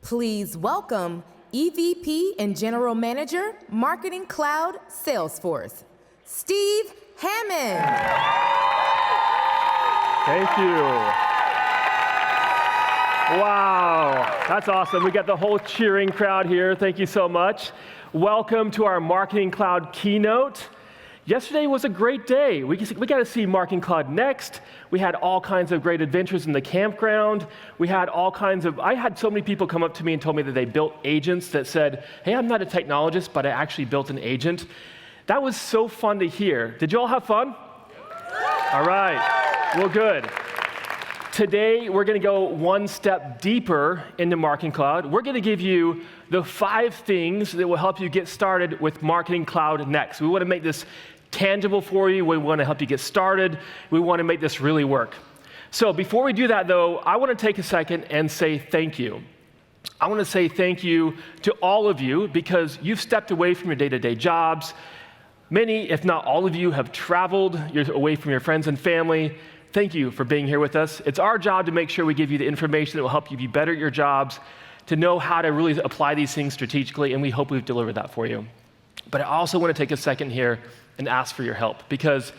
Please welcome EVP and General Manager, Marketing Cloud, Salesforce, Steve Hammond. Thank you. Wow, that's awesome. We got the whole cheering crowd here. Thank you so much. Welcome to our Marketing Cloud keynote. Yesterday was a great day. We got to see Marketing Cloud Next. We had all kinds of great adventures in the campground. I had so many people come up to me and told me that they built agents that said, hey, I'm not a technologist, but I actually built an agent. That was so fun to hear. Did you all have fun? All right, well, good. Today, we're going to go one step deeper into Marketing Cloud. We're going to give you the 5 things that will help you get started with Marketing Cloud Next. We want to make this tangible for you. We want to help you get started. We want to make this really work. So before we do that, though, I want to take a second and say thank you. I want to say thank you to all of you because you've stepped away from your day-to-day jobs. Many, if not all of you, have traveled. You're away from your friends and family. Thank you for being here with us. It's our job to make sure we give you the information that will help you be better at your jobs, to know how to really apply these things strategically, and we hope we've delivered that for you. But I also want to take a second here and ask for your help, because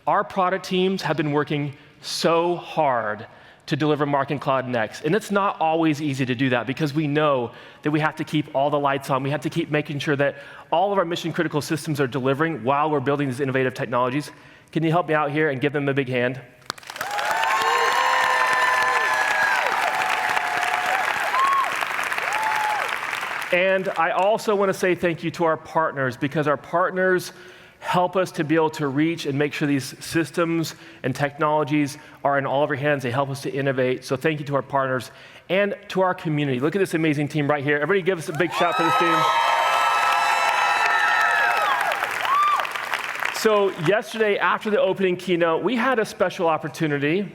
our product teams have been working so hard to deliver Marketing Cloud Next. And it's not always easy to do that because we know that we have to keep all the lights on. We have to keep making sure that all of our mission-critical systems are delivering while we're building these innovative technologies. Can you help me out here and give them a big hand? And I also want to say thank you to our partners, because our partners help us to be able to reach and make sure these systems and technologies are in all of your hands. They help us to innovate. So thank you to our partners and to our community. Look at this amazing team right here. Everybody give us a big shout for this team. So yesterday, after the opening keynote, we had a special opportunity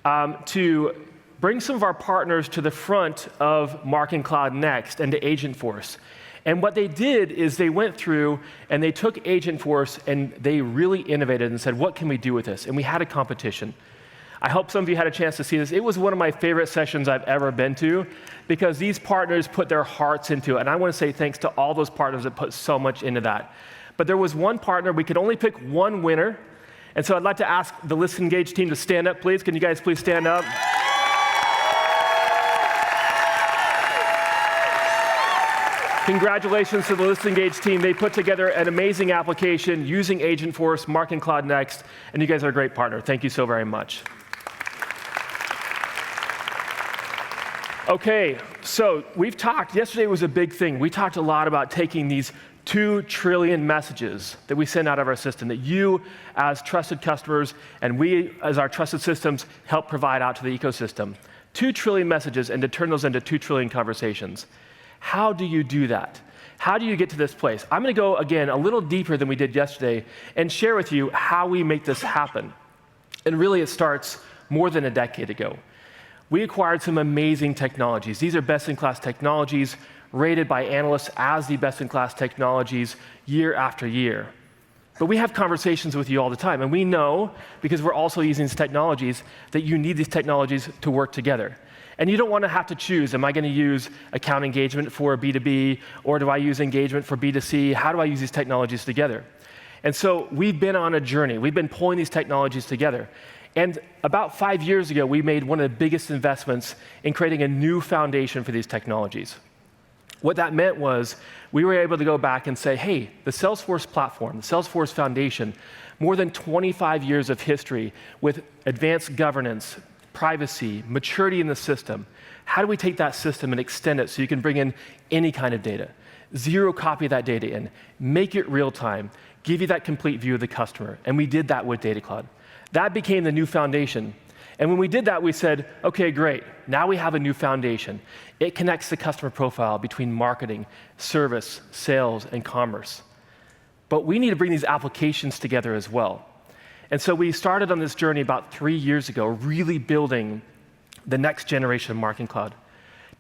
to bring some of our partners to the front of Marketing Cloud Next and to Agentforce. And what they did is they went through and they took Agentforce and they really innovated and said, what can we do with this? And we had a competition. I hope some of you had a chance to see this. It was one of my favorite sessions I've ever been to because these partners put their hearts into it. And I want to say thanks to all those partners that put so much into that. But there was one partner, we could only pick one winner. And so I'd like to ask the Listen Engage team to stand up, please. Can you guys please stand up? Congratulations to the Listen Engage team. They put together an amazing application using Agentforce, Marketing Cloud Next, and you guys are a great partner. Thank you so very much. Okay, so we've talked, yesterday was a big thing. We talked a lot about taking these 2 trillion messages that we send out of our system, that you as trusted customers and we as our trusted systems help provide out to the ecosystem. 2 trillion messages, and to turn those into 2 trillion conversations. How do you do that? How do you get to this place? I'm going to go, again, a little deeper than we did yesterday and share with you how we make this happen. And really, it starts more than a decade ago. We acquired some amazing technologies. These are best-in-class technologies rated by analysts as the best-in-class technologies year after year. But we have conversations with you all the time, and we know, because we're also using these technologies, that you need these technologies to work together. And you don't want to have to choose, am I going to use account engagement for B2B, or do I use engagement for B2C? How do I use these technologies together? And so we've been on a journey. We've been pulling these technologies together. And about 5 years ago, we made one of the biggest investments in creating a new foundation for these technologies. What that meant was we were able to go back and say, hey, the Salesforce platform, the Salesforce Foundation, more than 25 years of history with advanced governance, privacy, maturity in the system. How do we take that system and extend it so you can bring in any kind of data? zero copy that data in, make it real time, give you that complete view of the customer. And we did that with Data Cloud. That became the new foundation. And when we did that, we said, okay, great, now we have a new foundation. It connects the customer profile between marketing, service, sales, and commerce. But we need to bring these applications together as well. And so we started on this journey about 3 years ago, really building the next generation of Marketing Cloud,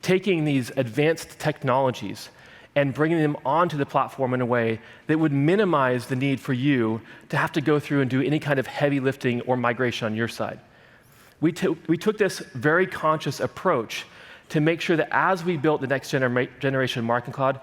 taking these advanced technologies and bringing them onto the platform in a way that would minimize the need for you to have to go through and do any kind of heavy lifting or migration on your side. We took this very conscious approach to make sure that as we built the next generation of Marketing Cloud,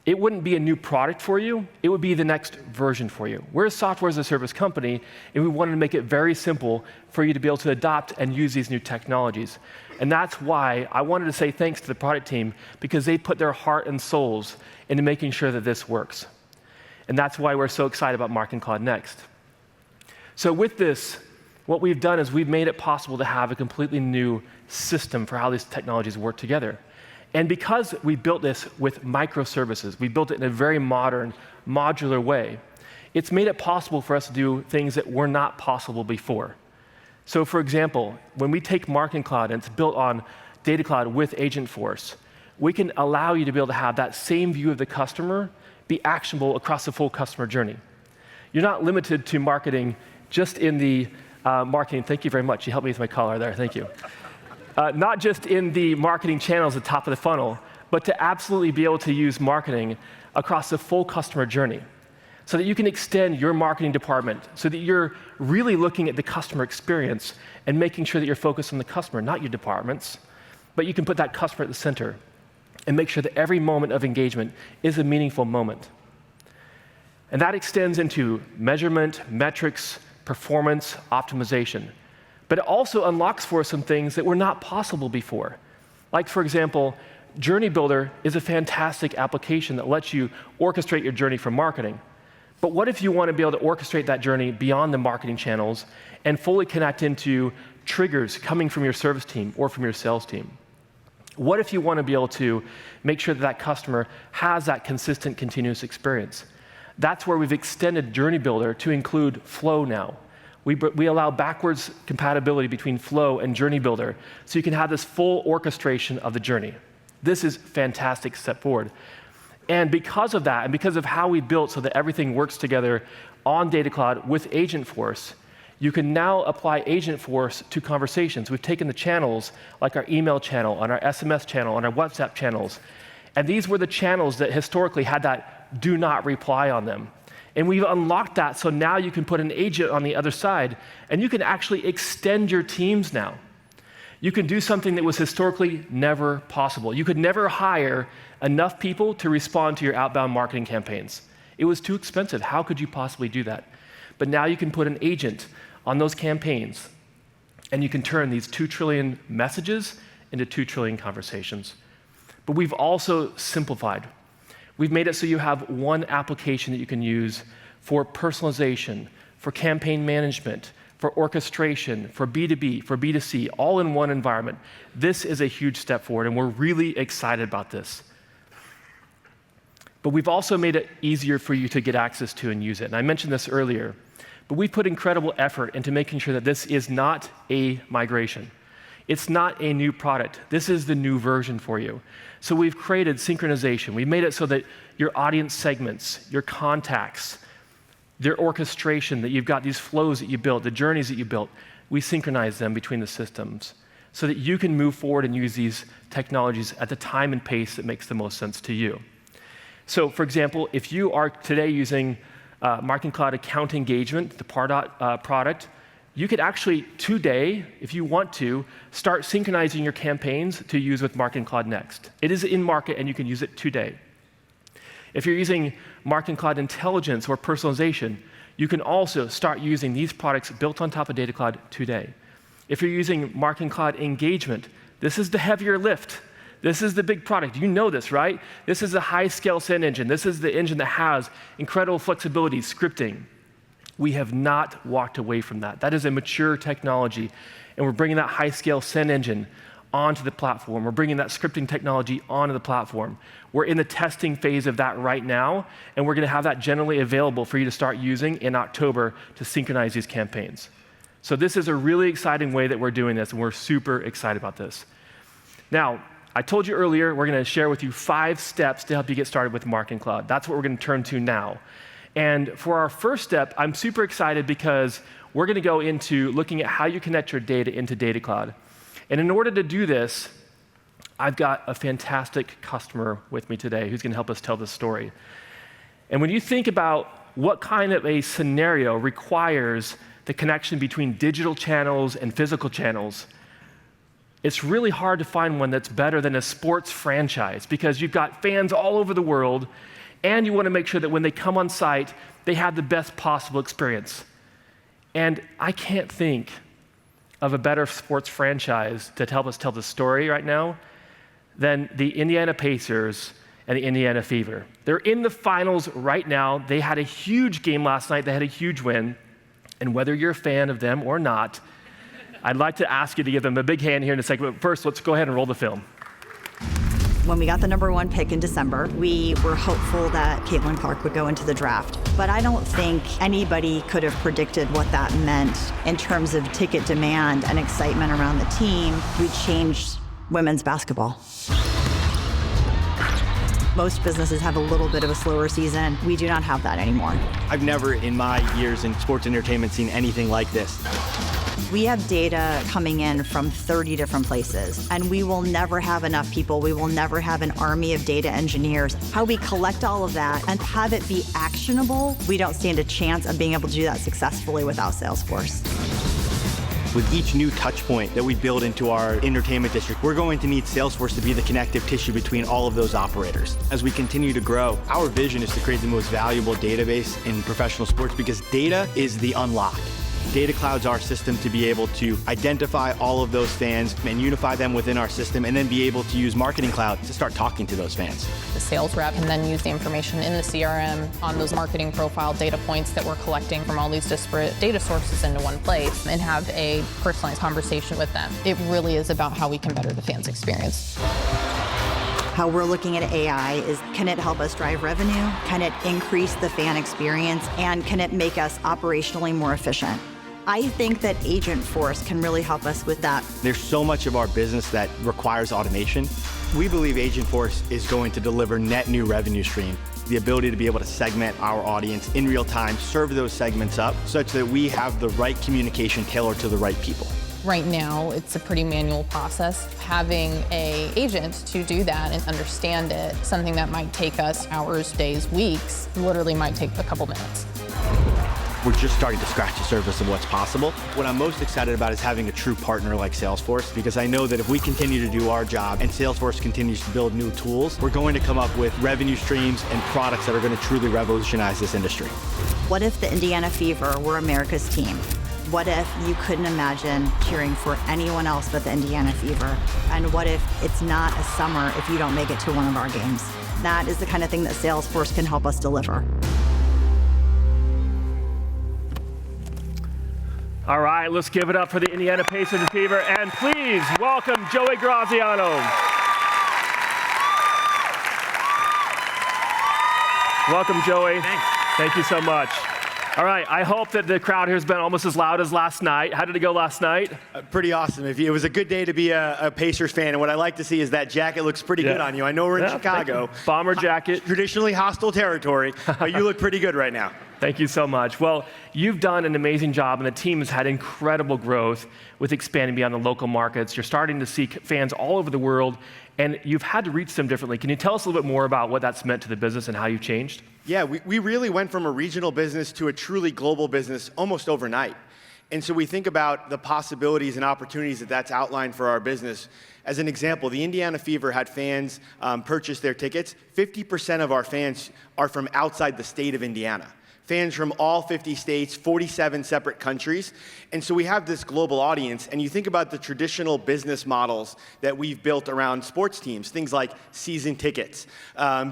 it wouldn't be a new product for you, it would be the next version for you. We're a software as a service company, and we wanted to make it very simple for you to be able to adopt and use these new technologies. And that's why I wanted to say thanks to the product team, because they put their heart and souls into making sure that this works. And that's why we're so excited about Marketing Cloud Next. So with this, what we've done is we've made it possible to have a completely new system for how these technologies work together. And because we built this with microservices, we built it in a very modern, modular way, it's made it possible for us to do things that were not possible before. So for example, when we take Marketing Cloud and it's built on Data Cloud with Agentforce, we can allow you to be able to have that same view of the customer be actionable across the full customer journey. You're not limited to marketing just in the marketing. Thank you very much. You helped me with my collar there. Thank you. Not just in the marketing channels at the top of the funnel, but to absolutely be able to use marketing across the full customer journey so that you can extend your marketing department, so that you're really looking at the customer experience and making sure that you're focused on the customer, not your departments, but you can put that customer at the center and make sure that every moment of engagement is a meaningful moment. And that extends into measurement, metrics, performance, optimization. But it also unlocks for us some things that were not possible before. Like, for example, Journey Builder is a fantastic application that lets you orchestrate your journey for marketing. But what if you want to be able to orchestrate that journey beyond the marketing channels and fully connect into triggers coming from your service team or from your sales team? What if you want to be able to make sure that that customer has that consistent, continuous experience? That's where we've extended Journey Builder to include Flow now. We allow backwards compatibility between Flow and Journey Builder, so you can have this full orchestration of the journey. This is a fantastic step forward. And because of that, and because of how we built so that everything works together on Data Cloud with Agentforce, you can now apply Agentforce to conversations. We've taken the channels, like our email channel, on our SMS channel, on our WhatsApp channels, and these were the channels that historically had that do not reply on them. And we've unlocked that, so now you can put an agent on the other side, and you can actually extend your teams now. You can do something that was historically never possible. You could never hire enough people to respond to your outbound marketing campaigns. It was too expensive. How could you possibly do that? But now you can put an agent on those campaigns, and you can turn these 2 trillion messages into 2 trillion conversations. But we've also simplified. We've made it so you have one application that you can use for personalization, for campaign management, for orchestration, for B2B, for B2C, all in one environment. This is a huge step forward, and we're really excited about this. But we've also made it easier for you to get access to and use it. And I mentioned this earlier, but we've put incredible effort into making sure that this is not a migration. It's not a new product. This is the new version for you. So we've created synchronization. We've made it so that your audience segments, your contacts, their orchestration, that you've got these flows that you built, the journeys that you built, we synchronize them between the systems so that you can move forward and use these technologies at the time and pace that makes the most sense to you. So for example, if you are today using Marketing Cloud Account Engagement, the Pardot product, you could actually today, if you want to, start synchronizing your campaigns to use with Marketing Cloud Next. It is in market and you can use it today. If you're using Marketing Cloud Intelligence or personalization, you can also start using these products built on top of Data Cloud today. If you're using Marketing Cloud Engagement, this is the heavier lift. This is the big product. You know this, right? This is a high-scale send engine. This is the engine that has incredible flexibility, scripting. We have not walked away from that. That is a mature technology, and we're bringing that high-scale send engine onto the platform. We're bringing that scripting technology onto the platform. We're in the testing phase of that right now, and we're going to have that generally available for you to start using in October to synchronize these campaigns. So this is a really exciting way that we're doing this, and we're super excited about this. Now, I told you earlier, we're going to share with you 5 steps to help you get started with Marketing Cloud. That's what we're going to turn to now. And for our first step, I'm super excited because we're going to go into looking at how you connect your data into Data Cloud. And in order to do this, I've got a fantastic customer with me today who's going to help us tell this story. And when you think about what kind of a scenario requires the connection between digital channels and physical channels, it's really hard to find one that's better than a sports franchise, because you've got fans all over the world, and you want to make sure that when they come on site, they have the best possible experience. And I can't think of a better sports franchise to help us tell the story right now than the Indiana Pacers and the Indiana Fever. They're in the finals right now. They had a huge game last night. They had a huge win. And whether you're a fan of them or not, I'd like to ask you to give them a big hand here in a second. But first, let's go ahead and roll the film. When we got the #1 pick in December, we were hopeful that Caitlin Clark would go into the draft. But I don't think anybody could have predicted what that meant in terms of ticket demand and excitement around the team. We changed women's basketball. Most businesses have a little bit of a slower season. We do not have that anymore. I've never in my years in sports entertainment seen anything like this. We have data coming in from 30 different places, and we will never have enough people. We will never have an army of data engineers. How we collect all of that and have it be actionable, we don't stand a chance of being able to do that successfully without Salesforce. With each new touch point that we build into our entertainment district, we're going to need Salesforce to be the connective tissue between all of those operators. As we continue to grow, our vision is to create the most valuable database in professional sports, because data is the unlock. Data Cloud's our system to be able to identify all of those fans and unify them within our system, and then be able to use Marketing Cloud to start talking to those fans. The sales rep can then use the information in the CRM on those marketing profile data points that we're collecting from all these disparate data sources into one place and have a personalized conversation with them. It really is about how we can better the fans' experience. How we're looking at AI is, can it help us drive revenue? Can it increase the fan experience? And can it make us operationally more efficient? I think that Agentforce can really help us with that. There's so much of our business that requires automation. We believe Agentforce is going to deliver net new revenue stream, the ability to be able to segment our audience in real time, serve those segments up such that we have the right communication tailored to the right people. Right now, it's a pretty manual process. Having an agent to do that and understand it, something that might take us hours, days, weeks, literally might take a couple minutes. We're just starting to scratch the surface of what's possible. What I'm most excited about is having a true partner like Salesforce, because I know that if we continue to do our job and Salesforce continues to build new tools, we're going to come up with revenue streams and products that are going to truly revolutionize this industry. What if the Indiana Fever were America's team? What if you couldn't imagine cheering for anyone else but the Indiana Fever? And what if it's not a summer if you don't make it to one of our games? That is the kind of thing that Salesforce can help us deliver. All right, let's give it up for the Indiana Pacers and Fever, and please welcome Joey Graziano. Welcome, Joey. Thanks. Thank you so much. All right, I hope that the crowd here has been almost as loud as last night. How did it go last night? Pretty awesome. It was a good day to be a Pacers fan, and what I like to see is that jacket looks pretty good on you. I know we're in Chicago. Bomber jacket. Traditionally hostile territory, but you look pretty good right now. Thank you so much. Well, you've done an amazing job, and the team has had incredible growth with expanding beyond the local markets. You're starting to see fans all over the world, and you've had to reach them differently. Can you tell us a little bit more about what that's meant to the business and how you've changed? Yeah, we really went from a regional business to a truly global business almost overnight. And so we think about the possibilities and opportunities that that's outlined for our business. As an example, the Indiana Fever had fans purchase their tickets. 50% of our fans are from outside the state of Indiana. fans from all 50 states, 47 separate countries. And so we have this global audience, and you think about the traditional business models that we've built around sports teams, things like season tickets,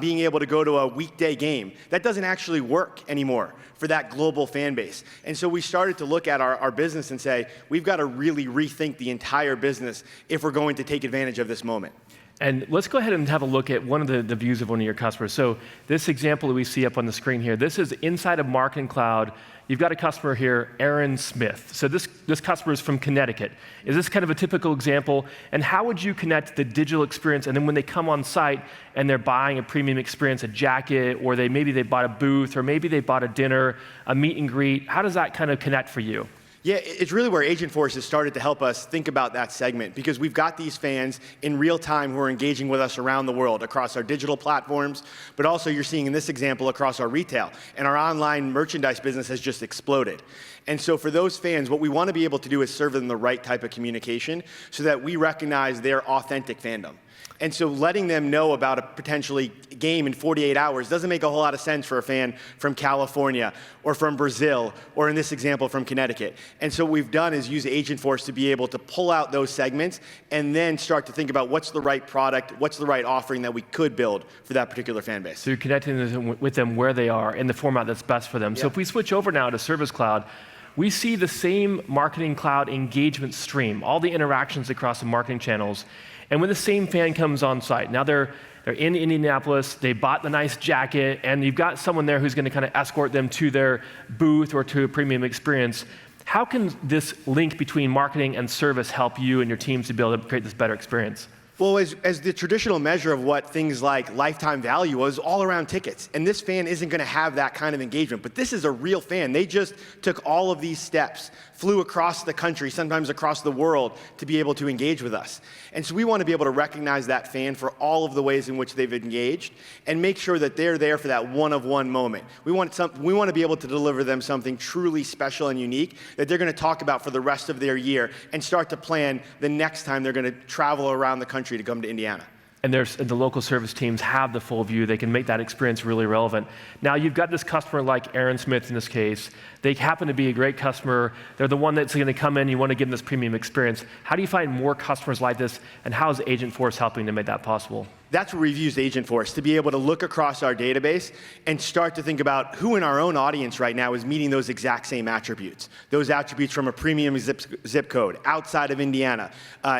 being able to go to a weekday game. That doesn't actually work anymore for that global fan base. And so we started to look at our business and say, we've got to really rethink the entire business if we're going to take advantage of this moment. And let's go ahead and have a look at one of the views of one of your customers. So this example that we see up on the screen here, this is inside of Marketing Cloud. You've got a customer here, Aaron Smith. So this customer is from Connecticut. Is this kind of a typical example? And how would you connect the digital experience, and then when they come on site and they're buying a premium experience, a jacket, or maybe they bought a booth, or maybe they bought a dinner, a meet and greet, how does that kind of connect for you? Yeah, it's really where Agentforce has started to help us think about that segment, because we've got these fans in real time who are engaging with us around the world across our digital platforms, but also you're seeing in this example across our retail. And our online merchandise business has just exploded. And so for those fans, what we want to be able to do is serve them the right type of communication so that we recognize their authentic fandom. And so letting them know about a potentially game in 48 hours doesn't make a whole lot of sense for a fan from California or from Brazil, or in this example from Connecticut. And so what we've done is use Agentforce to be able to pull out those segments and then start to think about what's the right product, what's the right offering that we could build for that particular fan base. So you're connecting with them where they are in the format that's best for them. Yeah. So if we switch over now to Service Cloud, we see the same Marketing Cloud engagement stream, all the interactions across the marketing channels. And when the same fan comes on site, now they're in Indianapolis, they bought the nice jacket, and you've got someone there who's going to kind of escort them to their booth or to a premium experience. How can this link between marketing and service help you and your teams to be able to create this better experience? Well, as the traditional measure of what things like lifetime value was all around tickets. And this fan isn't going to have that kind of engagement. But this is a real fan. They just took all of these steps, flew across the country, sometimes across the world, to be able to engage with us. And so we want to be able to recognize that fan for all of the ways in which they've engaged and make sure that they're there for that one-of-one moment. We want to be able to deliver them something truly special and unique that they're going to talk about for the rest of their year and start to plan the next time they're going to travel around the country to come to Indiana. And the local service teams have the full view. They can make that experience really relevant. Now, you've got this customer like Aaron Smith in this case. They happen to be a great customer. They're the one that's going to come in. You want to give them this premium experience. How do you find more customers like this, and how is Agentforce helping to make that possible? That's where we've used Agentforce to be able to look across our database and start to think about who in our own audience right now is meeting those exact same attributes. Those attributes from a premium zip code outside of Indiana,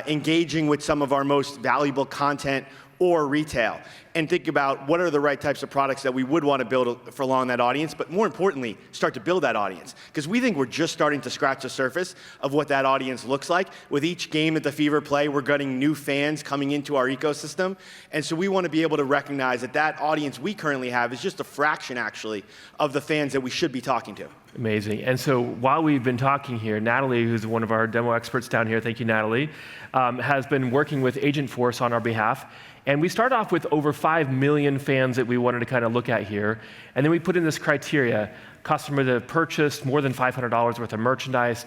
engaging with some of our most valuable content or retail, and think about what are the right types of products that we would want to build for along that audience, but more importantly, start to build that audience. Because we think we're just starting to scratch the surface of what that audience looks like. With each game that the Fever play, we're getting new fans coming into our ecosystem. And so we want to be able to recognize that that audience we currently have is just a fraction, actually, of the fans that we should be talking to. Amazing. And so while we've been talking here, Natalie, who's one of our demo experts down here, thank you, Natalie, has been working with Agentforce on our behalf. And we started off with over 5 million fans that we wanted to kind of look at here. And then we put in this criteria, customer that purchased more than $500 worth of merchandise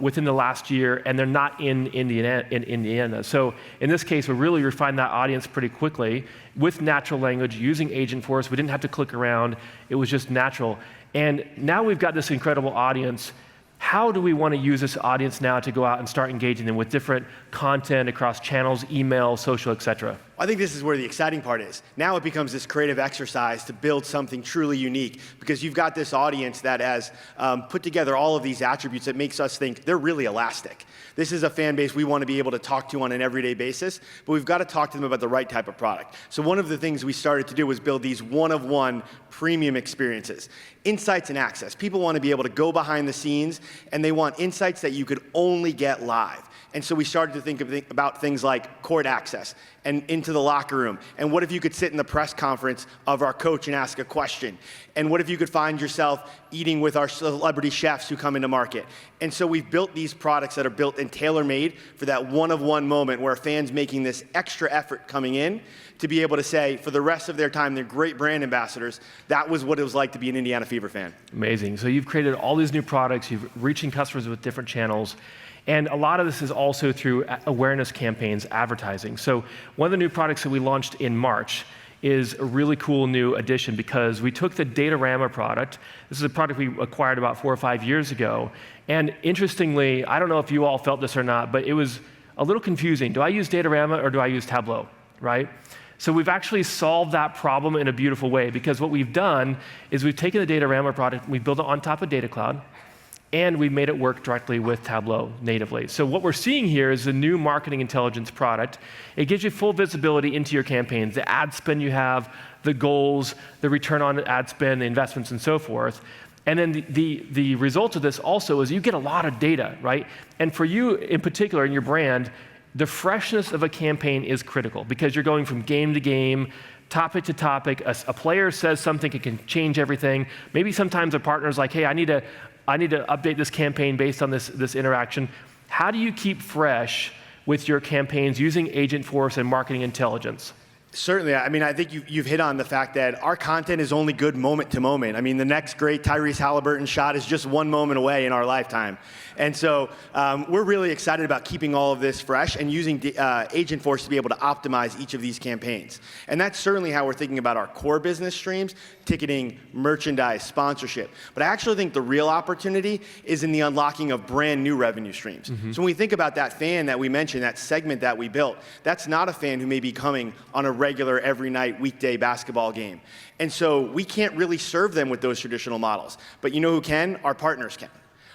within the last year, and they're not in Indiana. So in this case, we really refined that audience pretty quickly with natural language, using Agentforce. We didn't have to click around. It was just natural. And now we've got this incredible audience. How do we want to use this audience now to go out and start engaging them with different content across channels, email, social, et cetera? I think this is where the exciting part is. Now it becomes this creative exercise to build something truly unique, because you've got this audience that has put together all of these attributes that makes us think they're really elastic. This is a fan base we want to be able to talk to on an everyday basis, but we've got to talk to them about the right type of product. So one of the things we started to do was build these one-of-one premium experiences. Insights and access. People want to be able to go behind the scenes, and they want insights that you could only get live. And so we started to think about things like court access and into the locker room. And what if you could sit in the press conference of our coach and ask a question? And what if you could find yourself eating with our celebrity chefs who come into market? And so we've built these products that are built and tailor-made for that one-of-one moment where a fan's making this extra effort coming in to be able to say, for the rest of their time, they're great brand ambassadors. That was what it was like to be an Indiana Fever fan. Amazing. So you've created all these new products. You're reaching customers with different channels. And a lot of this is also through awareness campaigns, advertising. So one of the new products that we launched in March is a really cool new addition because we took the Datorama product. This is a product we acquired about 4 or 5 years ago. And interestingly, I don't know if you all felt this or not, but it was a little confusing. Do I use Datorama or do I use Tableau, right? So we've actually solved that problem in a beautiful way because what we've done is we've taken the Datorama product, we've built it on top of Data Cloud, and we've made it work directly with Tableau natively. So what we're seeing here is a new marketing intelligence product. It gives you full visibility into your campaigns, the ad spend you have, the goals, the return on ad spend, the investments, and so forth. And then the result of this also is you get a lot of data, right? And for you in particular, in your brand, the freshness of a campaign is critical because you're going from game to game, topic to topic. A player says something, it can change everything. Maybe sometimes a partner's like, hey, I need to update this campaign based on this interaction. How do you keep fresh with your campaigns using Agentforce and marketing intelligence? Certainly. I mean, I think you've hit on the fact that our content is only good moment to moment. I mean, the next great Tyrese Halliburton shot is just one moment away in our lifetime. And so we're really excited about keeping all of this fresh and using Agentforce to be able to optimize each of these campaigns. And that's certainly how we're thinking about our core business streams, ticketing, merchandise, sponsorship. But I actually think the real opportunity is in the unlocking of brand new revenue streams. So when we think about that fan that we mentioned, that segment that we built, that's not a fan who may be coming on a regular every night weekday basketball game. And so we can't really serve them with those traditional models. But you know who can? Our partners can.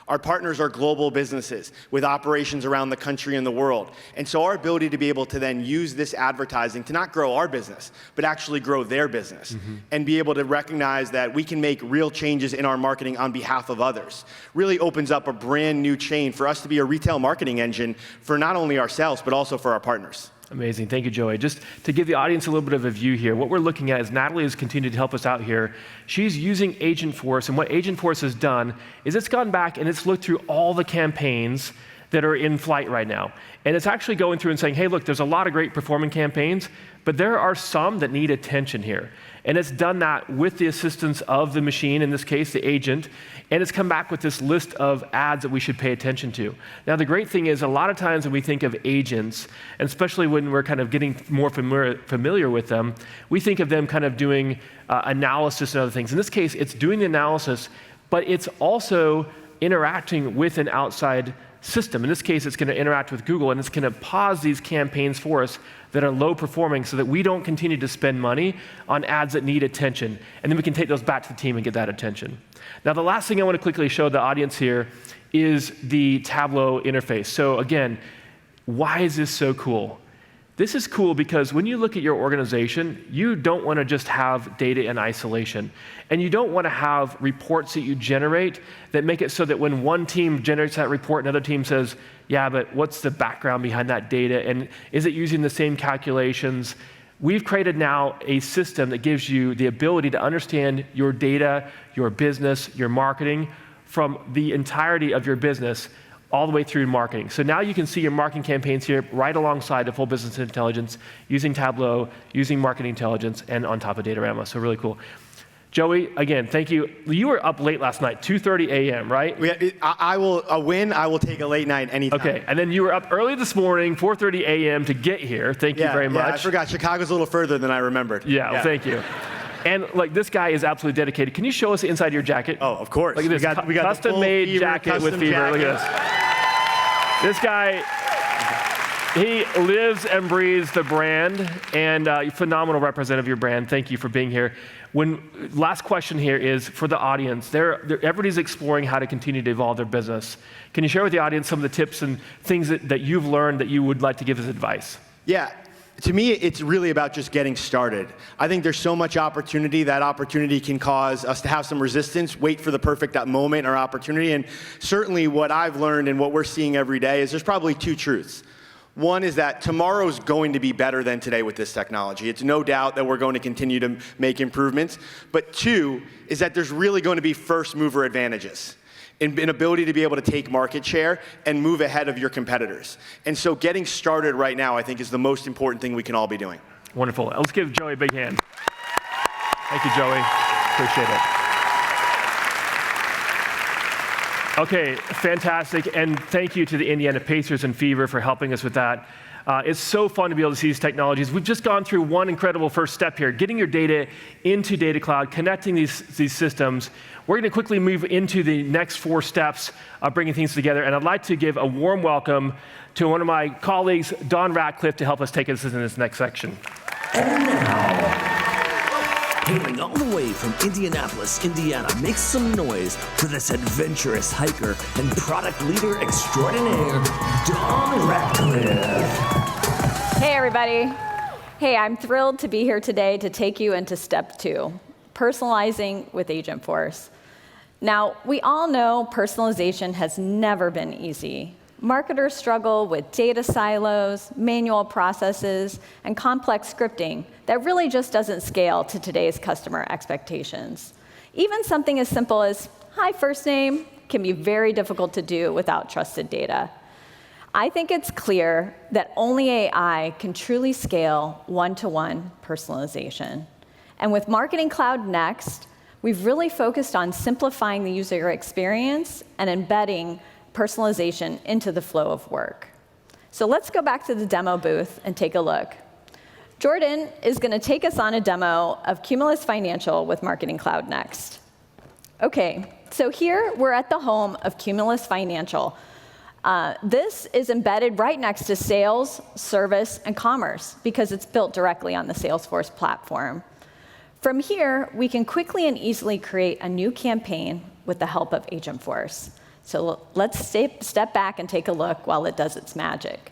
Our partners are global businesses with operations around the country and the world. And so our ability to be able to then use this advertising to not grow our business, but actually grow their business and be able to recognize that we can make real changes in our marketing on behalf of others really opens up a brand new chain for us to be a retail marketing engine for not only ourselves, but also for our partners. Amazing. Thank you, Joey. Just to give the audience a little bit of a view here, what we're looking at is Natalie has continued to help us out here. She's using Agentforce, and what Agentforce has done is it's gone back and it's looked through all the campaigns that are in flight right now. And it's actually going through and saying, hey, look, there's a lot of great performing campaigns, but there are some that need attention here. And it's done that with the assistance of the machine, in this case, the agent, and it's come back with this list of ads that we should pay attention to. Now, the great thing is a lot of times when we think of agents, and especially when we're kind of getting more familiar with them, we think of them kind of doing analysis and other things. In this case, it's doing the analysis, but it's also interacting with an outside system. In this case, it's going to interact with Google, and it's going to pause these campaigns for us that are low performing so that we don't continue to spend money on ads that need attention. And then we can take those back to the team and get that attention. Now, the last thing I want to quickly show the audience here is the Tableau interface. So again, why is this so cool? This is cool because when you look at your organization, you don't want to just have data in isolation. And you don't want to have reports that you generate that make it so that when one team generates that report, another team says, yeah, but what's the background behind that data? And is it using the same calculations? We've created now a system that gives you the ability to understand your data, your business, your marketing from the entirety of your business all the way through marketing. So now you can see your marketing campaigns here right alongside the full business intelligence using Tableau, using marketing intelligence, and on top of Datorama. So really cool. Joey, again, thank you. You were up late last night, 2:30 a.m., right? I will take a late night anytime. Okay, and then you were up early this morning, 4:30 a.m. to get here. Thank you very much. I forgot. Chicago's a little further than I remembered. Yeah, well, thank you. And like this guy is absolutely dedicated. Can you show us the inside of your jacket? Oh, of course. Look at this we got custom-made jacket with Fever. Look at this. This guy, he lives and breathes the brand, and phenomenal representative of your brand. Thank you for being here. Last question here is for the audience. Everybody's exploring how to continue to evolve their business. Can you share with the audience some of the tips and things that you've learned that you would like to give as advice? Yeah. To me, it's really about just getting started. I think there's so much opportunity. That opportunity can cause us to have some resistance, wait for the perfect moment or opportunity. And certainly what I've learned and what we're seeing every day is there's probably two truths. One is that tomorrow's going to be better than today with this technology. It's no doubt that we're going to continue to make improvements. But two is that there's really going to be first mover advantages. An ability to be able to take market share and move ahead of your competitors. And so getting started right now, I think, is the most important thing we can all be doing. Wonderful. Let's give Joey a big hand. Thank you, Joey. Appreciate it. Okay, fantastic. And thank you to the Indiana Pacers and Fever for helping us with that. It's so fun to be able to see these technologies. We've just gone through one incredible first step here, getting your data into Data Cloud, connecting these systems. We're going to quickly move into the next 4 steps of bringing things together, and I'd like to give a warm welcome to one of my colleagues, Don Ratcliffe, to help us take us in this next section. And now, hailing all the way from Indianapolis, Indiana, make some noise for this adventurous hiker and product leader extraordinaire, Don Ratcliffe. Hey, everybody. Hey, I'm thrilled to be here today to take you into step 2, personalizing with Agentforce. Now, we all know personalization has never been easy. Marketers struggle with data silos, manual processes, and complex scripting that really just doesn't scale to today's customer expectations. Even something as simple as, hi, first name, can be very difficult to do without trusted data. I think it's clear that only AI can truly scale one-to-one personalization. And with Marketing Cloud Next, we've really focused on simplifying the user experience and embedding personalization into the flow of work. So let's go back to the demo booth and take a look. Jordan is going to take us on a demo of Cumulus Financial with Marketing Cloud Next. OK, so here we're at the home of Cumulus Financial. This is embedded right next to sales, service, and commerce because it's built directly on the Salesforce platform. From here, we can quickly and easily create a new campaign with the help of Agentforce. So let's step back and take a look while it does its magic.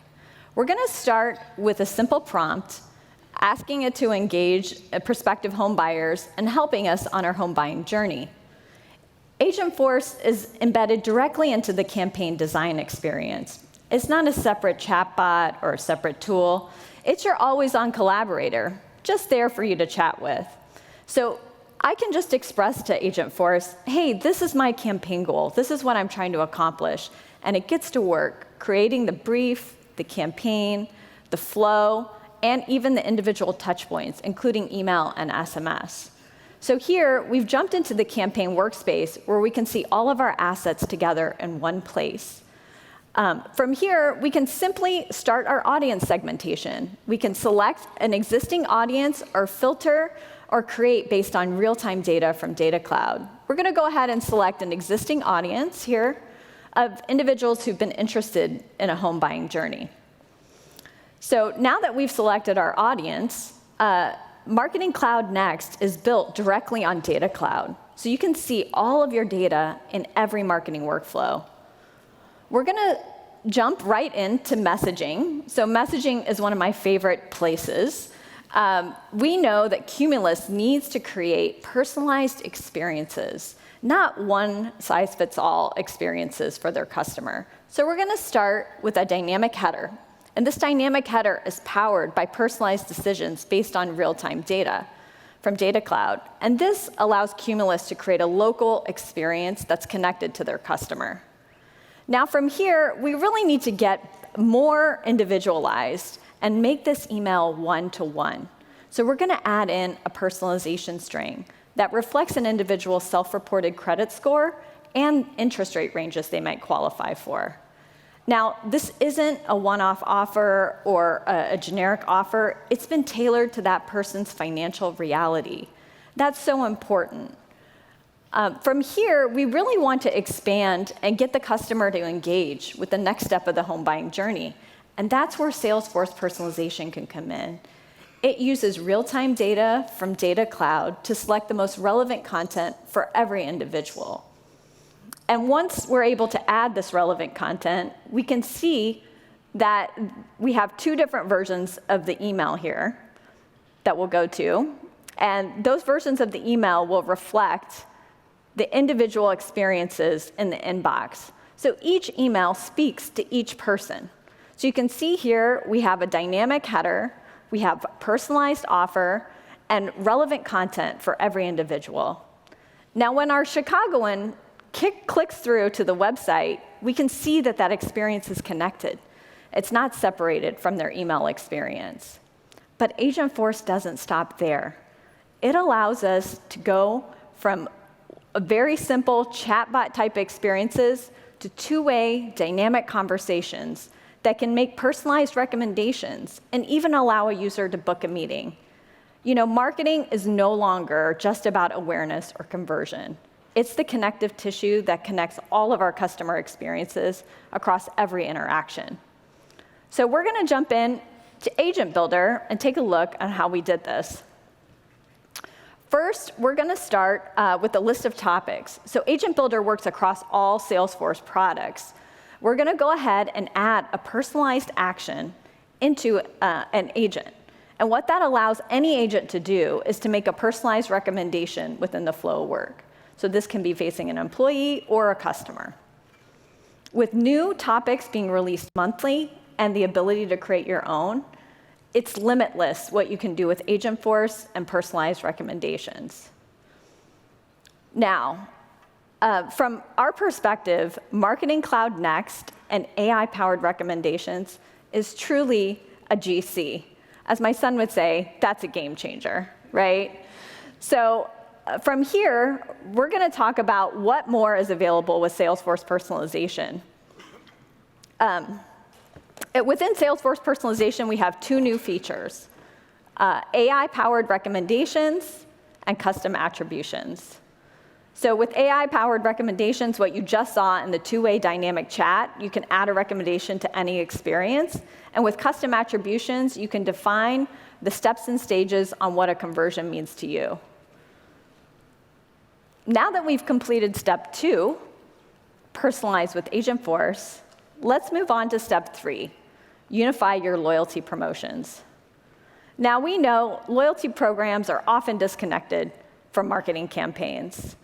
We're going to start with a simple prompt, asking it to engage prospective home buyers and helping us on our home buying journey. Agentforce is embedded directly into the campaign design experience. It's not a separate chatbot or a separate tool. It's your always-on collaborator, just there for you to chat with. So I can just express to Agentforce, hey, this is my campaign goal. This is what I'm trying to accomplish. And it gets to work, creating the brief, the campaign, the flow, and even the individual touch points, including email and SMS. So here, we've jumped into the campaign workspace where we can see all of our assets together in one place. From here, we can simply start our audience segmentation. We can select an existing audience or filter or create based on real-time data from Data Cloud. We're going to go ahead and select an existing audience here of individuals who've been interested in a home buying journey. So now that we've selected our audience, Marketing Cloud Next is built directly on Data Cloud. So you can see all of your data in every marketing workflow. We're going to jump right into messaging. So messaging is one of my favorite places. We know that Cumulus needs to create personalized experiences, not one-size-fits-all experiences for their customer. So we're going to start with a dynamic header. And this dynamic header is powered by personalized decisions based on real-time data from Data Cloud. And this allows Cumulus to create a local experience that's connected to their customer. Now from here, we really need to get more individualized and make this email one-to-one. So we're going to add in a personalization string that reflects an individual's self-reported credit score and interest rate ranges they might qualify for. Now, this isn't a one-off offer or a generic offer. It's been tailored to that person's financial reality. That's so important. From here, we really want to expand and get the customer to engage with the next step of the home buying journey. And that's where Salesforce personalization can come in. It uses real-time data from Data Cloud to select the most relevant content for every individual. And once we're able to add this relevant content, we can see that we have 2 different versions of the email here that we'll go to. And those versions of the email will reflect the individual experiences in the inbox. So each email speaks to each person. So you can see here we have a dynamic header, we have personalized offer, and relevant content for every individual. Now, when our Chicagoan clicks through to the website, we can see that that experience is connected. It's not separated from their email experience. But Agentforce doesn't stop there. It allows us to go from a very simple chatbot type experiences to 2-way dynamic conversations that can make personalized recommendations and even allow a user to book a meeting. You know, marketing is no longer just about awareness or conversion. It's the connective tissue that connects all of our customer experiences across every interaction. So we're going to jump in to Agent Builder and take a look at how we did this. First, we're going to start with a list of topics. So Agent Builder works across all Salesforce products. We're going to go ahead and add a personalized action into an agent. And what that allows any agent to do is to make a personalized recommendation within the flow of work. So this can be facing an employee or a customer. With new topics being released monthly and the ability to create your own, it's limitless what you can do with Agentforce and personalized recommendations. Now, from our perspective, Marketing Cloud Next and AI-powered recommendations is truly a GC. As my son would say, that's a game changer, right? So from here, we're going to talk about what more is available with Salesforce personalization. Within Salesforce personalization, we have two new features, AI-powered recommendations and custom attributions. So with AI-powered recommendations, what you just saw in the two-way dynamic chat, you can add a recommendation to any experience. And with custom attributions, you can define the steps and stages on what a conversion means to you. Now that we've completed step 2, personalize with Agentforce, let's move on to step 3, unify your loyalty promotions. Now we know loyalty programs are often disconnected from marketing campaigns.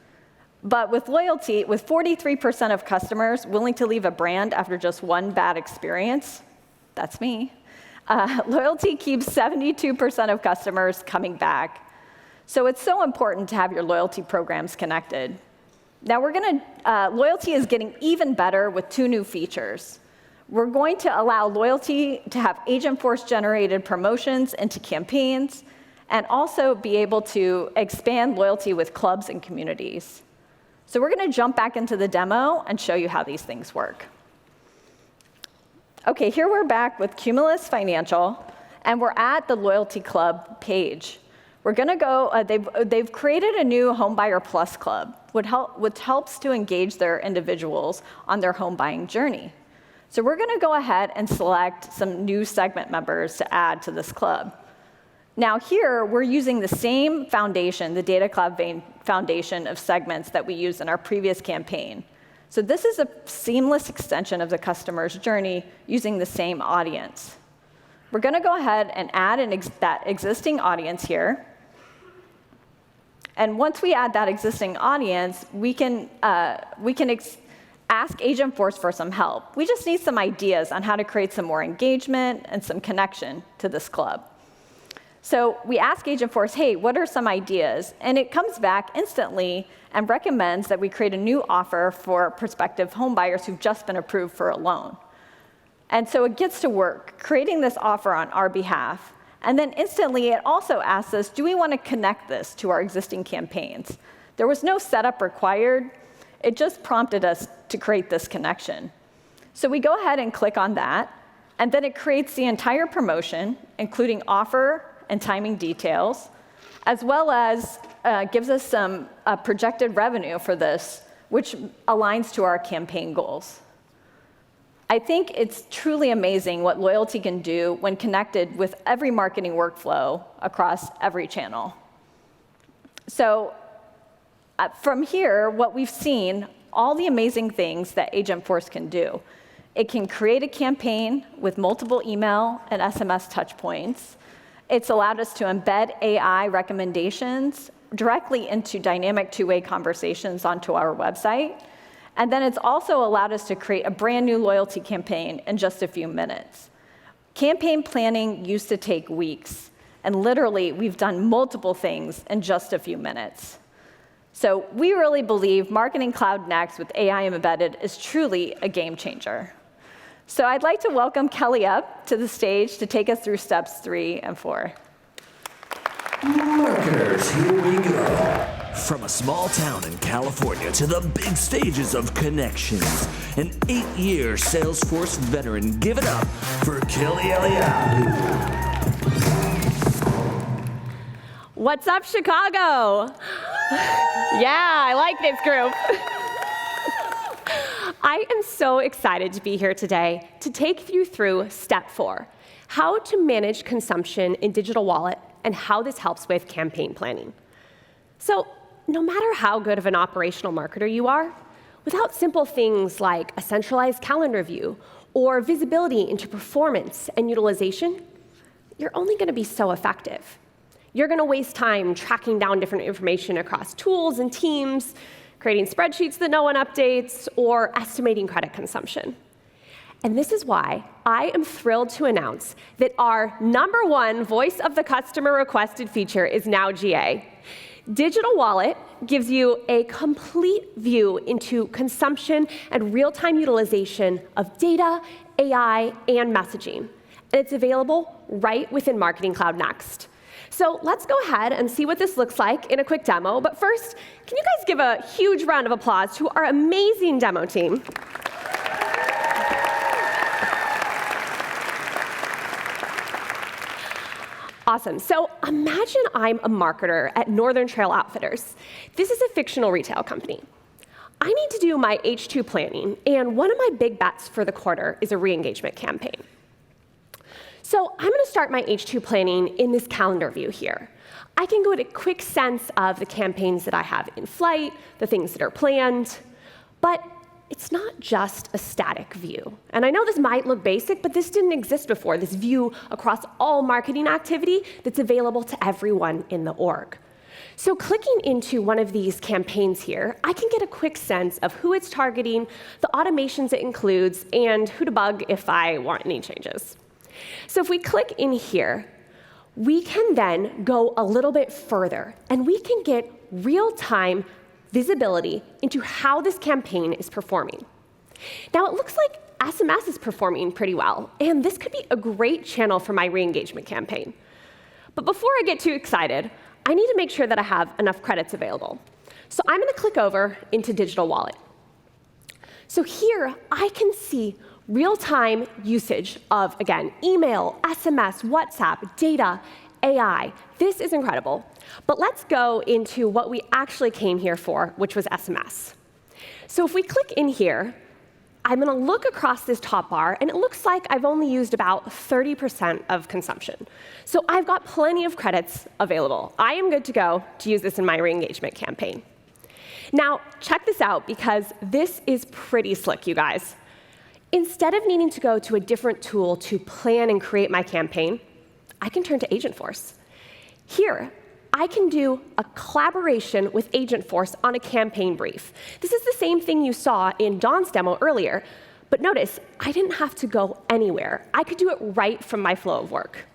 But with loyalty, with 43% of customers willing to leave a brand after just one bad experience, that's me, loyalty keeps 72% of customers coming back. So it's so important to have your loyalty programs connected. Now loyalty is getting even better with 2 new features. We're going to allow loyalty to have Agentforce-generated promotions into campaigns, and also be able to expand loyalty with clubs and communities. So we're going to jump back into the demo and show you how these things work. OK, here we're back with Cumulus Financial, and we're at the Loyalty Club page. We're going to go, they've created a new Homebuyer Plus Club, which helps to engage their individuals on their home buying journey. So we're going to go ahead and select some new segment members to add to this club. Now here, we're using the same foundation, the Data Cloud foundation of segments that we used in our previous campaign. So this is a seamless extension of the customer's journey using the same audience. We're going to go ahead and add that existing audience here. And once we add that existing audience, we can ask Agentforce for some help. We just need some ideas on how to create some more engagement and some connection to this club. So we ask Agentforce, hey, what are some ideas? And it comes back instantly and recommends that we create a new offer for prospective home buyers who've just been approved for a loan. And so it gets to work, creating this offer on our behalf. And then instantly, it also asks us, do we want to connect this to our existing campaigns? There was no setup required. It just prompted us to create this connection. So we go ahead and click on that. And then it creates the entire promotion, including offer and timing details, as well as gives us some projected revenue for this, which aligns to our campaign goals. I think it's truly amazing what loyalty can do when connected with every marketing workflow across every channel. So from here, what we've seen, all the amazing things that Agentforce can do. It can create a campaign with multiple email and SMS touchpoints. It's allowed us to embed AI recommendations directly into dynamic two-way conversations onto our website. And then it's also allowed us to create a brand new loyalty campaign in just a few minutes. Campaign planning used to take weeks. And literally, we've done multiple things in just a few minutes. So we really believe Marketing Cloud Next with AI embedded is truly a game changer. So I'd like to welcome Kelly up to the stage to take us through steps 3 and 4. Marketers, here we go. From a small town in California to the big stages of Connections, an 8-year Salesforce veteran, give it up for Kelly Elliott. What's up, Chicago? Yeah, I like this group. I am so excited to be here today to take you through step 4, how to manage consumption in Digital Wallet and how this helps with campaign planning. So, no matter how good of an operational marketer you are, without simple things like a centralized calendar view or visibility into performance and utilization, you're only going to be so effective. You're going to waste time tracking down different information across tools and teams, creating spreadsheets that no one updates, or estimating credit consumption. And this is why I am thrilled to announce that our #1 voice of the customer requested feature is now GA. Digital Wallet gives you a complete view into consumption and real-time utilization of data, AI, and messaging. And it's available right within Marketing Cloud Next. So let's go ahead and see what this looks like in a quick demo. But first, can you guys give a huge round of applause to our amazing demo team? Awesome. So imagine I'm a marketer at Northern Trail Outfitters. This is a fictional retail company. I need to do my H2 planning, and one of my big bets for the quarter is a re-engagement campaign. So I'm going to start my H2 planning in this calendar view here. I can go get a quick sense of the campaigns that I have in flight, the things that are planned, but it's not just a static view. And I know this might look basic, but this didn't exist before, this view across all marketing activity that's available to everyone in the org. So clicking into one of these campaigns here, I can get a quick sense of who it's targeting, the automations it includes, and who to bug if I want any changes. So if we click in here, we can then go a little bit further, and we can get real-time visibility into how this campaign is performing. Now, it looks like SMS is performing pretty well, and this could be a great channel for my re-engagement campaign. But before I get too excited, I need to make sure that I have enough credits available. So I'm going to click over into Digital Wallet. So here, I can see real-time usage of, again, email, SMS, WhatsApp, data, AI. This is incredible. But let's go into what we actually came here for, which was SMS. So if we click in here, I'm going to look across this top bar, and it looks like I've only used about 30% of consumption. So I've got plenty of credits available. I am good to go to use this in my re-engagement campaign. Now, check this out, because this is pretty slick, you guys. Instead of needing to go to a different tool to plan and create my campaign, I can turn to Agentforce. Here, I can do a collaboration with Agentforce on a campaign brief. This is the same thing you saw in Dawn's demo earlier, but notice I didn't have to go anywhere. I could do it right from my flow of work.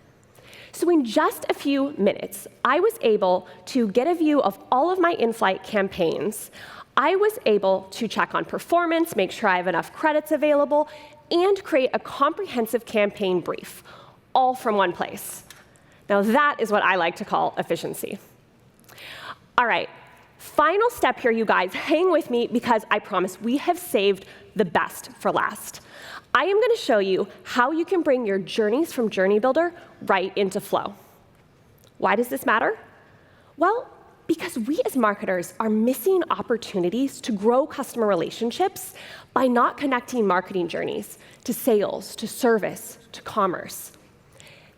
So in just a few minutes, I was able to get a view of all of my in-flight campaigns. I was able to check on performance, make sure I have enough credits available, and create a comprehensive campaign brief, all from one place. Now that is what I like to call efficiency. All right, final step here, you guys. Hang with me, because I promise we have saved the best for last. I am going to show you how you can bring your journeys from Journey Builder right into Flow. Why does this matter? Well, because we as marketers are missing opportunities to grow customer relationships by not connecting marketing journeys to sales, to service, to commerce.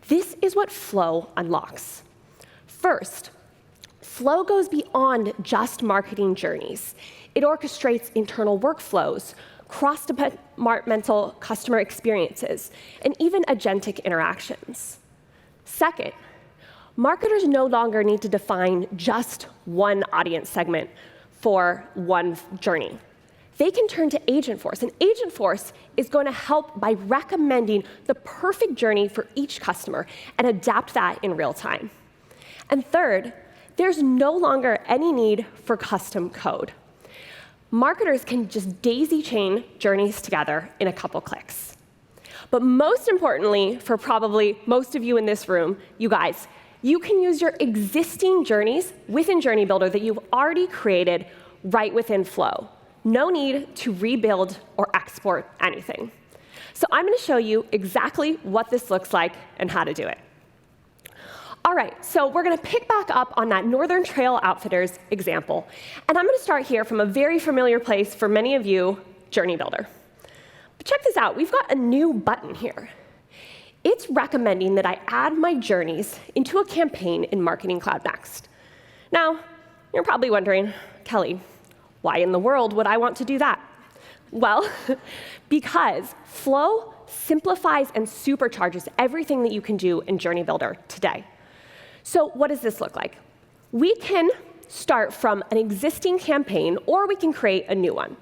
This is what Flow unlocks. First, Flow goes beyond just marketing journeys. It orchestrates internal workflows, cross-departmental customer experiences, and even agentic interactions. Second, marketers no longer need to define just one audience segment for one journey. They can turn to Agentforce, and Agentforce is going to help by recommending the perfect journey for each customer and adapt that in real time. And third, there's no longer any need for custom code. Marketers can just daisy chain journeys together in a couple clicks. But most importantly, for probably most of you in this room, you guys, you can use your existing journeys within Journey Builder that you've already created right within Flow. No need to rebuild or export anything. So I'm going to show you exactly what this looks like and how to do it. All right, so we're going to pick back up on that Northern Trail Outfitters example. And I'm going to start here from a very familiar place for many of you, Journey Builder. But check this out. We've got a new button here. It's recommending that I add my journeys into a campaign in Marketing Cloud Next. Now, you're probably wondering, Kelly, why in the world would I want to do that? Well, because Flow simplifies and supercharges everything that you can do in Journey Builder today. So what does this look like? We can start from an existing campaign, or we can create a new one.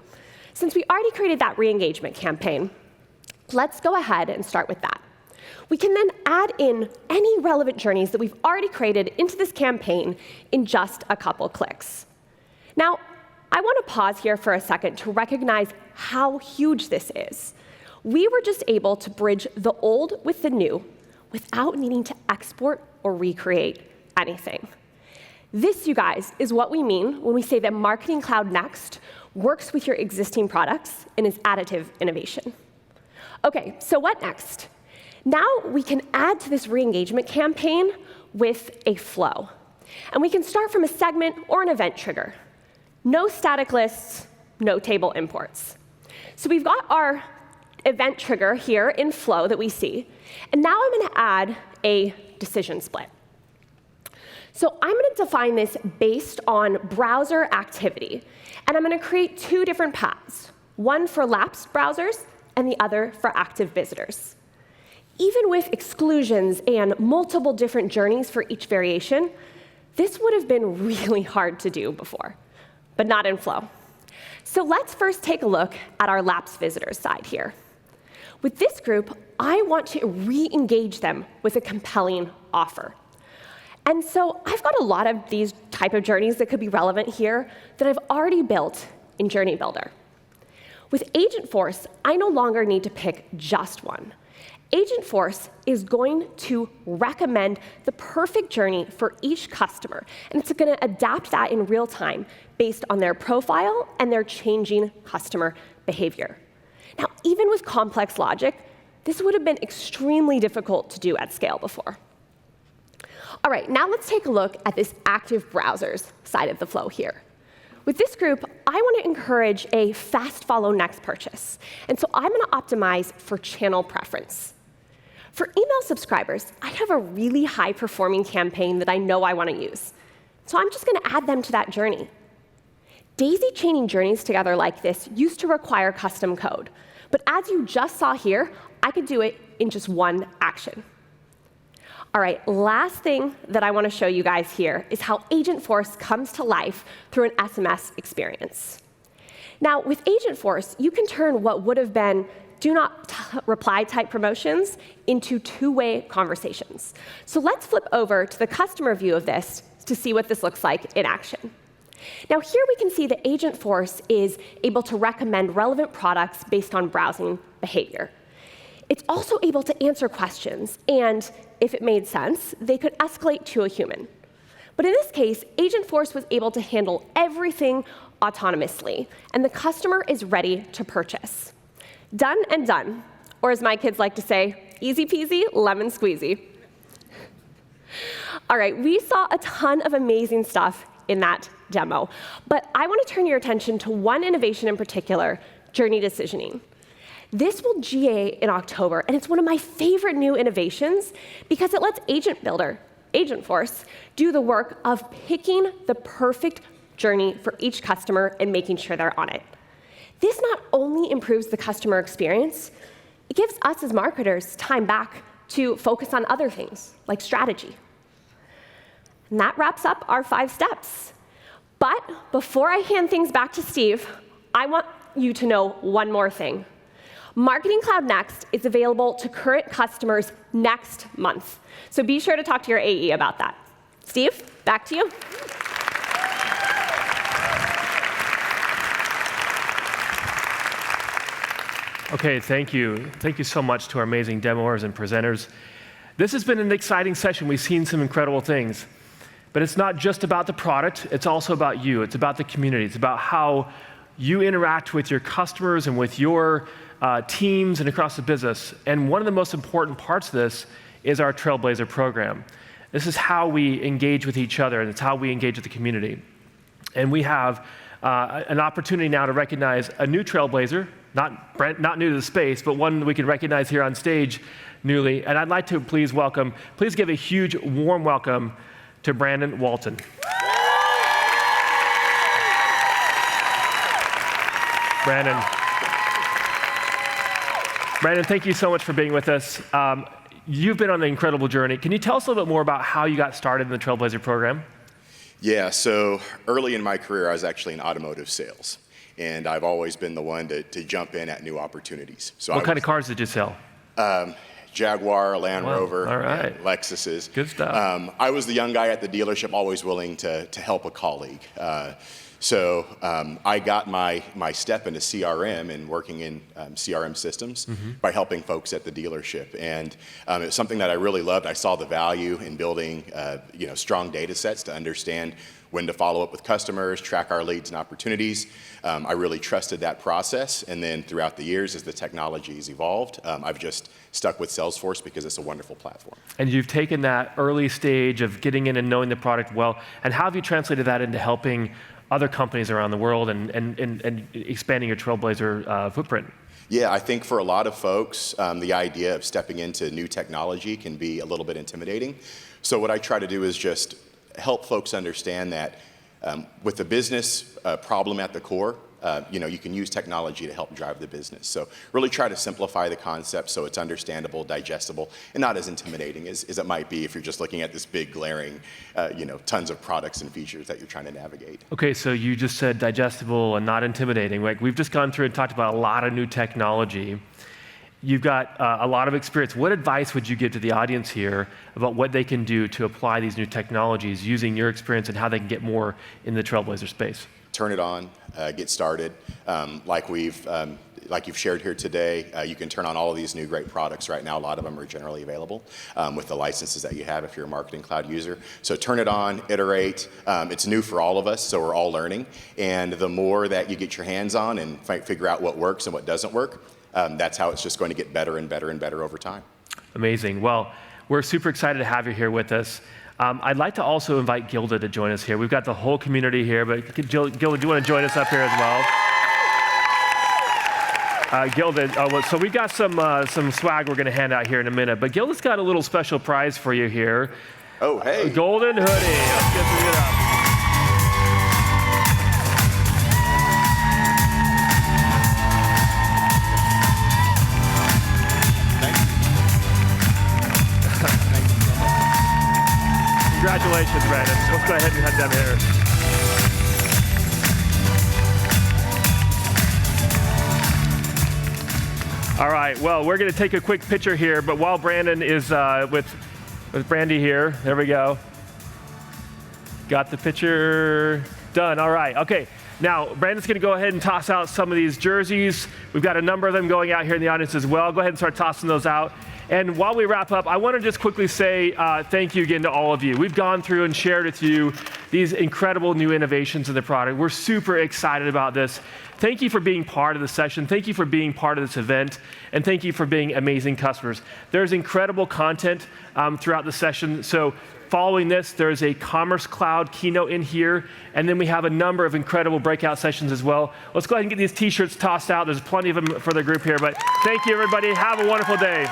Since we already created that re-engagement campaign, let's go ahead and start with that. We can then add in any relevant journeys that we've already created into this campaign in just a couple clicks. Now, I want to pause here for a second to recognize how huge this is. We were just able to bridge the old with the new without needing to export or recreate anything. This, you guys, is what we mean when we say that Marketing Cloud Next works with your existing products and is additive innovation. OK, so what next? Now we can add to this re-engagement campaign with a flow. And we can start from a segment or an event trigger. No static lists, no table imports. So we've got our event trigger here in Flow that we see. And now I'm going to add a decision split. So I'm going to define this based on browser activity. And I'm going to create two different paths, one for lapsed browsers and the other for active visitors. Even with exclusions and multiple different journeys for each variation, this would have been really hard to do before, but not in Flow. So let's first take a look at our lapsed visitors side here. With this group, I want to re-engage them with a compelling offer. And so I've got a lot of these type of journeys that could be relevant here that I've already built in Journey Builder. With Agentforce, I no longer need to pick just one. Agentforce is going to recommend the perfect journey for each customer, and it's going to adapt that in real time based on their profile and their changing customer behavior. Now, even with complex logic, this would have been extremely difficult to do at scale before. All right, now let's take a look at this active browsers side of the flow here. With this group, I want to encourage a fast follow next purchase. And so I'm going to optimize for channel preference. For email subscribers, I have a really high-performing campaign that I know I want to use. So I'm just going to add them to that journey. Daisy-chaining journeys together like this used to require custom code. But as you just saw here, I could do it in just one action. All right, last thing that I want to show you guys here is how Agentforce comes to life through an SMS experience. Now, with Agentforce, you can turn what would have been do not reply type promotions into two-way conversations. So let's flip over to the customer view of this to see what this looks like in action. Now, here we can see that Agentforce is able to recommend relevant products based on browsing behavior. It's also able to answer questions, and if it made sense, they could escalate to a human. But in this case, Agentforce was able to handle everything autonomously, and the customer is ready to purchase. Done and done, or as my kids like to say, easy peasy, lemon squeezy. All right, we saw a ton of amazing stuff in that demo, but I want to turn your attention to one innovation in particular, journey decisioning. This will GA in October, and it's one of my favorite new innovations because it lets Agent Builder, Agentforce, do the work of picking the perfect journey for each customer and making sure they're on it. This not only improves the customer experience, it gives us as marketers time back to focus on other things, like strategy. And that wraps up our 5 steps. But before I hand things back to Steve, I want you to know one more thing. Marketing Cloud Next is available to current customers next month. So be sure to talk to your AE about that. Steve, back to you. OK, thank you. Thank you so much to our amazing demoers and presenters. This has been an exciting session. We've seen some incredible things. But it's not just about the product, it's also about you. It's about the community. It's about how you interact with your customers and with your teams and across the business. And one of the most important parts of this is our Trailblazer program. This is how we engage with each other, and it's how we engage with the community. And we have an opportunity now to recognize a new Trailblazer, not new to the space, but one we can recognize here on stage newly. And I'd like to please give a huge, warm welcome to Brandon Walton. Brandon, thank you so much for being with us. You've been on an incredible journey. Can you tell us a little bit more about how you got started in the Trailblazer program? Yeah, so early in my career, I was actually in automotive sales. And I've always been the one to jump in at new opportunities. So what kind of cars did you sell? Jaguar, Land Rover, all right. Lexuses. Good stuff. I was the young guy at the dealership, always willing to help a colleague. So I got my step into CRM and working in CRM systems by helping folks at the dealership. And it was something that I really loved. I saw the value in building strong data sets to understand when to follow up with customers, track our leads and opportunities. I really trusted that process. And then throughout the years, as the technology has evolved, I've just stuck with Salesforce because it's a wonderful platform. And you've taken that early stage of getting in and knowing the product well, and how have you translated that into helping other companies around the world and expanding your Trailblazer footprint? Yeah, I think for a lot of folks, the idea of stepping into new technology can be a little bit intimidating. So what I try to do is just help folks understand that with the business problem at the core, you can use technology to help drive the business. So really try to simplify the concept so it's understandable, digestible, and not as intimidating as it might be if you're just looking at this big glaring, tons of products and features that you're trying to navigate. Okay, so you just said digestible and not intimidating. Like, we've just gone through and talked about a lot of new technology. You've got a lot of experience. What advice would you give to the audience here about what they can do to apply these new technologies using your experience and how they can get more in the Trailblazer space? Turn it on, get started. Like you've shared here today, you can turn on all of these new great products right now. A lot of them are generally available with the licenses that you have if you're a Marketing Cloud user. So turn it on, iterate. It's new for all of us, so we're all learning. And the more that you get your hands on and figure out what works and what doesn't work, that's how it's just going to get better and better and better over time. Amazing. Well, we're super excited to have you here with us. I'd like to also invite Gilda to join us here. We've got the whole community here, but Gilda, do you want to join us up here as well? Gilda, so we've got some swag we're going to hand out here in a minute, but Gilda's got a little special prize for you here. Oh, hey. A golden hoodie. Let's get it up. Congratulations, Brandon. Let's go ahead and head down here. All right, well, we're going to take a quick picture here, but while Brandon is with Brandy here, there we go. Got the picture done. All right, okay. Now, Brandon's going to go ahead and toss out some of these jerseys. We've got a number of them going out here in the audience as well. Go ahead and start tossing those out. And while we wrap up, I want to just quickly say thank you again to all of you. We've gone through and shared with you these incredible new innovations in the product. We're super excited about this. Thank you for being part of the session. Thank you for being part of this event. And thank you for being amazing customers. There's incredible content throughout the session. So following this, there's a Commerce Cloud keynote in here. And then we have a number of incredible breakout sessions as well. Let's go ahead and get these t-shirts tossed out. There's plenty of them for the group here. But thank you, everybody. Have a wonderful day.